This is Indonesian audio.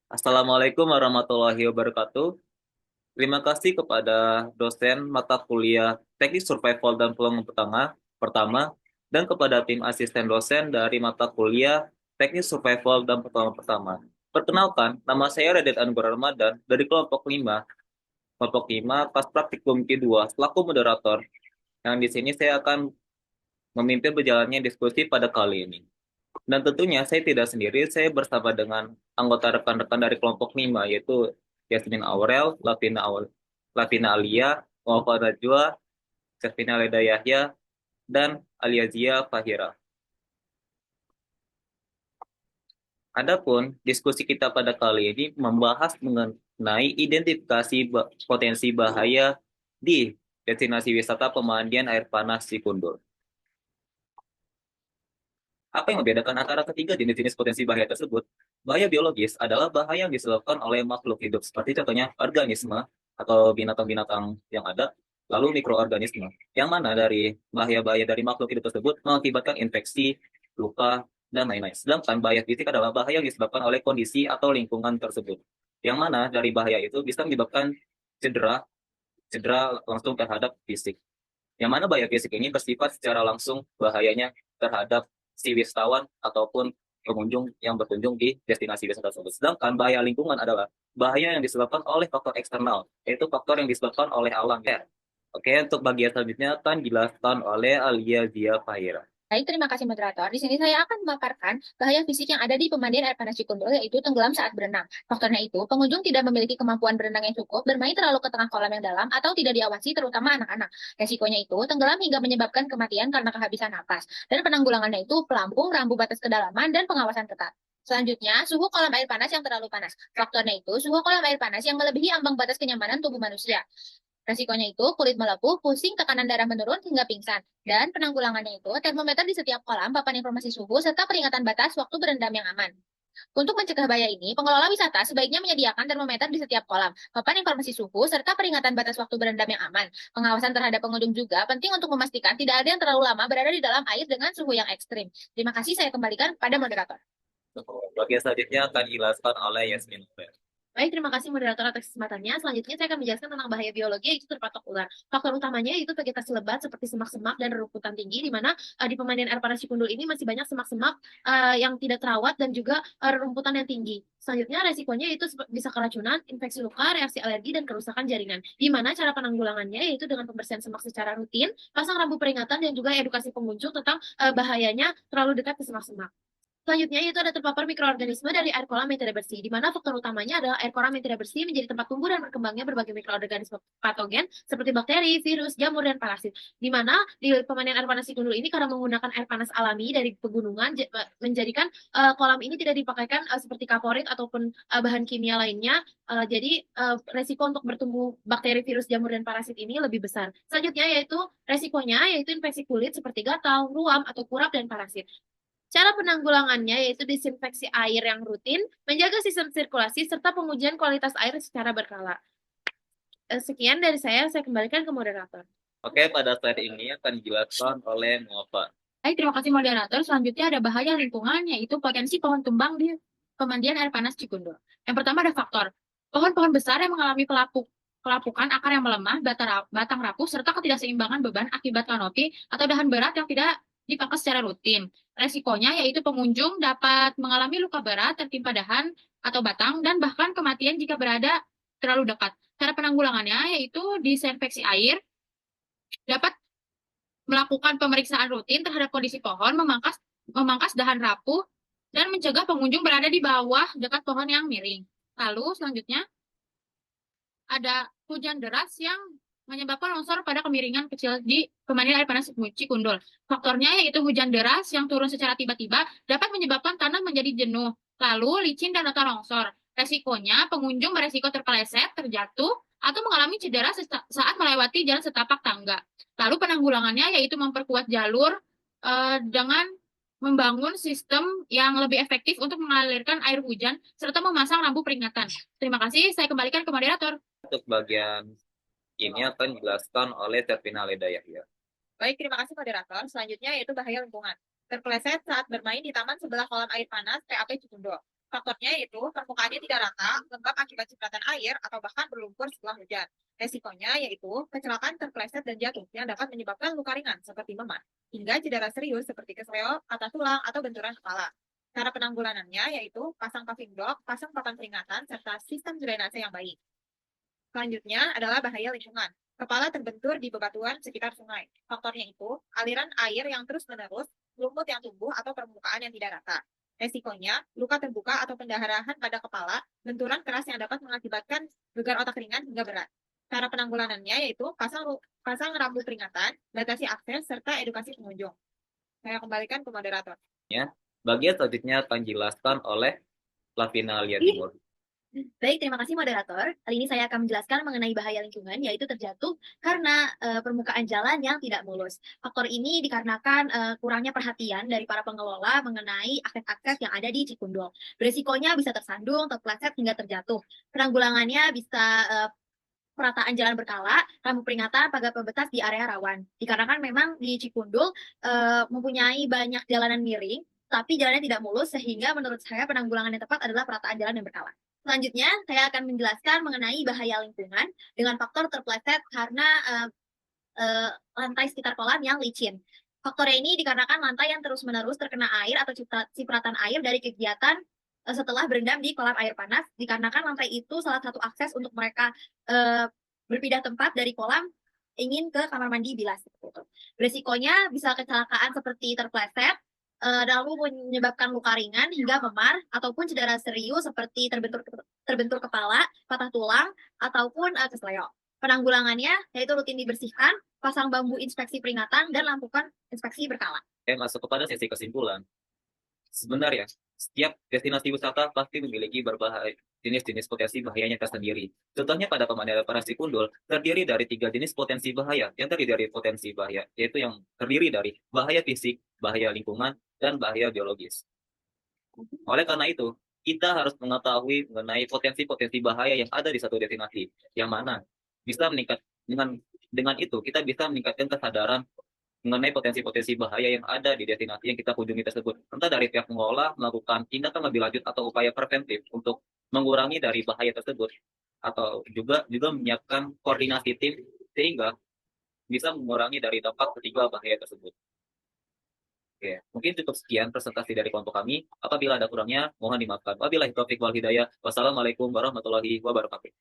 Assalamualaikum warahmatullahi wabarakatuh. Terima kasih kepada dosen mata kuliah Teknik Survival dan Peluang pertama dan kepada tim asisten dosen dari mata kuliah Teknik Survival dan Peluang pertama. Perkenalkan, nama saya Radit Anggur Ramadan dari kelompok 5 kelas praktikum Q2 selaku moderator. Yang di sini saya akan memimpin berjalannya diskusi pada kali ini. Dan tentunya saya tidak sendiri, saya bersama dengan anggota rekan-rekan dari kelompok 5, yaitu Yasmin Aurel, Lavina Alia, Muhammad Najwa, Servina Leda Yahya, dan Aliazia Fahira. Adapun diskusi kita pada kali ini membahas mengenai identifikasi potensi bahaya di destinasi wisata pemandian air panas Cikundul. Apa yang membedakan antara ketiga jenis-jenis potensi bahaya tersebut? Bahaya biologis adalah bahaya yang disebabkan oleh makhluk hidup, seperti contohnya organisme atau binatang-binatang yang ada, lalu mikroorganisme, yang mana dari bahaya-bahaya dari makhluk hidup tersebut mengakibatkan infeksi, luka, dan lain-lain. Sedangkan bahaya fisik adalah bahaya yang disebabkan oleh kondisi atau lingkungan tersebut, yang mana dari bahaya itu bisa menyebabkan cedera, cedera langsung terhadap fisik. Yang mana bahaya fisik ini bersifat secara langsung bahayanya terhadap si wisatawan ataupun pengunjung yang berkunjung di destinasi wisata tersebut. Sedangkan bahaya lingkungan adalah bahaya yang disebabkan oleh faktor eksternal, yaitu faktor yang disebabkan oleh alam. Ya. Oke, untuk bagian selanjutnya akan dijelaskan oleh Alia Zia Fahira. Baik, terima kasih moderator. Di sini saya akan memaparkan bahaya fisik yang ada di pemandian air panas Cikundul, yaitu tenggelam saat berenang. Faktornya itu, pengunjung tidak memiliki kemampuan berenang yang cukup, bermain terlalu ke tengah kolam yang dalam, atau tidak diawasi, terutama anak-anak. Resikonya itu, tenggelam hingga menyebabkan kematian karena kehabisan napas. Dan penanggulangannya itu, pelampung, rambu batas kedalaman, dan pengawasan ketat. Selanjutnya, suhu kolam air panas yang terlalu panas. Faktornya itu, suhu kolam air panas yang melebihi ambang batas kenyamanan tubuh manusia. Resikonya itu kulit melepuh, pusing, tekanan darah menurun hingga pingsan. Dan penanggulangannya itu termometer di setiap kolam, papan informasi suhu, serta peringatan batas waktu berendam yang aman. Untuk mencegah bahaya ini, pengelola wisata sebaiknya menyediakan termometer di setiap kolam, papan informasi suhu, serta peringatan batas waktu berendam yang aman. Pengawasan terhadap pengunjung juga penting untuk memastikan tidak ada yang terlalu lama berada di dalam air dengan suhu yang ekstrim. Terima kasih, saya kembalikan pada moderator. Bagian selanjutnya akan dijelaskan oleh Yasmin. Baik, terima kasih moderator atas kesempatannya. Selanjutnya saya akan menjelaskan tentang bahaya biologi yaitu terpatok ular. Faktor utamanya yaitu vegetasi lebat seperti semak-semak dan rerumputan tinggi, di mana di pemandian air panas Cikundul ini masih banyak semak-semak yang tidak terawat dan juga rerumputan yang tinggi. Selanjutnya resikonya itu bisa keracunan, infeksi luka, reaksi alergi, dan kerusakan jaringan. Di mana cara penanggulangannya yaitu dengan pembersihan semak secara rutin, pasang rambu peringatan, dan juga edukasi pengunjung tentang bahayanya terlalu dekat ke semak-semak. Selanjutnya yaitu ada terpapar mikroorganisme dari air kolam yang tidak bersih, di mana faktor utamanya adalah air kolam yang tidak bersih menjadi tempat tumbuh dan berkembangnya berbagai mikroorganisme patogen seperti bakteri, virus, jamur, dan parasit. Di mana di pemandian air panas Cikundul ini karena menggunakan air panas alami dari pegunungan menjadikan kolam ini tidak dipakaikan seperti kaporit ataupun bahan kimia lainnya. Jadi resiko untuk bertumbuh bakteri, virus, jamur, dan parasit ini lebih besar. Selanjutnya yaitu resikonya yaitu infeksi kulit seperti gatal, ruam, atau kurap, dan parasit. Cara penanggulangannya yaitu disinfeksi air yang rutin, menjaga sistem sirkulasi, serta pengujian kualitas air secara berkala. Sekian dari saya kembalikan ke moderator. Oke, pada slide ini akan dijelaskan oleh Muhammad. Baik, terima kasih moderator. Selanjutnya ada bahaya lingkungan, yaitu potensi pohon tumbang di pemandian air panas Cikundul. Yang pertama ada faktor pohon-pohon besar yang mengalami kelapukan, akar yang melemah, batang rapuh, serta ketidakseimbangan beban akibat kanopi atau dahan berat yang tidak dipangkas secara rutin. Resikonya yaitu pengunjung dapat mengalami luka berat tertimpa dahan atau batang dan bahkan kematian jika berada terlalu dekat. Cara penanggulangannya yaitu disinfeksi air, dapat melakukan pemeriksaan rutin terhadap kondisi pohon, memangkas dahan rapuh, dan mencegah pengunjung berada di bawah dekat pohon yang miring. Lalu selanjutnya ada hujan deras yang menyebabkan longsor pada kemiringan kecil di pemandian air panas Cikundul. Faktornya yaitu hujan deras yang turun secara tiba-tiba dapat menyebabkan tanah menjadi jenuh, lalu licin dan rentan longsor. Resikonya pengunjung beresiko terpeleset, terjatuh, atau mengalami cedera saat melewati jalan setapak tangga. Lalu penanggulangannya yaitu memperkuat jalur dengan membangun sistem yang lebih efektif untuk mengalirkan air hujan serta memasang rambu peringatan. Terima kasih, saya kembalikan ke moderator. Untuk bagian ini akan dijelaskan oleh Servina Leda Yahya. Baik, terima kasih moderator. Selanjutnya yaitu bahaya lingkungan. Terpeleset saat bermain di taman sebelah kolam air panas TAP Cikundul. Faktornya yaitu permukaannya tidak rata, lembab akibat cipratan air, atau bahkan berlumpur setelah hujan. Resikonya yaitu kecelakaan terpeleset dan jatuh yang dapat menyebabkan luka ringan seperti memar, hingga cedera serius seperti kesleo, patah tulang, atau benturan kepala. Cara penanggulangannya yaitu pasang paving block, pasang papan peringatan, serta sistem drainase yang baik. Selanjutnya adalah bahaya lingkungan. Kepala terbentur di bebatuan sekitar sungai. Faktornya itu aliran air yang terus-menerus, lumut yang tumbuh, atau permukaan yang tidak rata. Resikonya, luka terbuka atau pendarahan pada kepala, benturan keras yang dapat mengakibatkan gegar otak ringan hingga berat. Cara penanggulangannya yaitu pasang rambu peringatan, batasi akses, serta edukasi pengunjung. Saya kembalikan ke moderator. Ya. Bagian selanjutnya akan dijelaskan oleh Lavina Liatimur. Baik, terima kasih moderator. Kali ini saya akan menjelaskan mengenai bahaya lingkungan, yaitu terjatuh karena permukaan jalan yang tidak mulus. Faktor ini dikarenakan kurangnya perhatian dari para pengelola mengenai akses-akses yang ada di Cikundul. Beresikonya bisa tersandung, terpeleset, hingga terjatuh. Penanggulangannya bisa perataan jalan berkala, rambu peringatan, pagar pembatas di area rawan. Dikarenakan memang di Cikundul mempunyai banyak jalanan miring, tapi jalannya tidak mulus, sehingga menurut saya penanggulangan yang tepat adalah perataan jalan yang berkala. Selanjutnya, saya akan menjelaskan mengenai bahaya lingkungan dengan faktor terpeleset karena lantai sekitar kolam yang licin. Faktornya ini dikarenakan lantai yang terus-menerus terkena air atau cipratan air dari kegiatan setelah berendam di kolam air panas, dikarenakan lantai itu salah satu akses untuk mereka berpindah tempat dari kolam ingin ke kamar mandi bilas. Beresikonya bisa kecelakaan seperti terpleset, lalu menyebabkan luka ringan hingga memar, ataupun cedera serius seperti terbentur kepala, patah tulang, ataupun kesleo. Penanggulangannya yaitu rutin dibersihkan, pasang bambu inspeksi peringatan, dan lakukan inspeksi berkala. Masuk kepada sesi kesimpulan. Sebenarnya, setiap destinasi wisata pasti memiliki berbagai jenis-jenis potensi bahayanya tersendiri. Contohnya pada pemandian Panas Cikundul terdiri dari 3 jenis potensi bahaya. Yang terdiri dari potensi bahaya, yaitu yang terdiri dari bahaya fisik, bahaya lingkungan, dan bahaya biologis. Oleh karena itu, kita harus mengetahui mengenai potensi-potensi bahaya yang ada di satu destinasi, yang mana bisa meningkat dengan itu kita bisa meningkatkan kesadaran mengenai potensi-potensi bahaya yang ada di destinasi yang kita kunjungi tersebut. Entah dari pihak pengelola melakukan tindakan lebih lanjut atau upaya preventif untuk mengurangi dari bahaya tersebut, atau juga menyiapkan koordinasi tim sehingga bisa mengurangi dari dampak ketiga bahaya tersebut. Oke, mungkin cukup sekian presentasi dari kelompok kami. Apabila ada kurangnya, mohon dimaafkan. Wabillahi taufiq wal hidayah. Wassalamualaikum warahmatullahi wabarakatuh.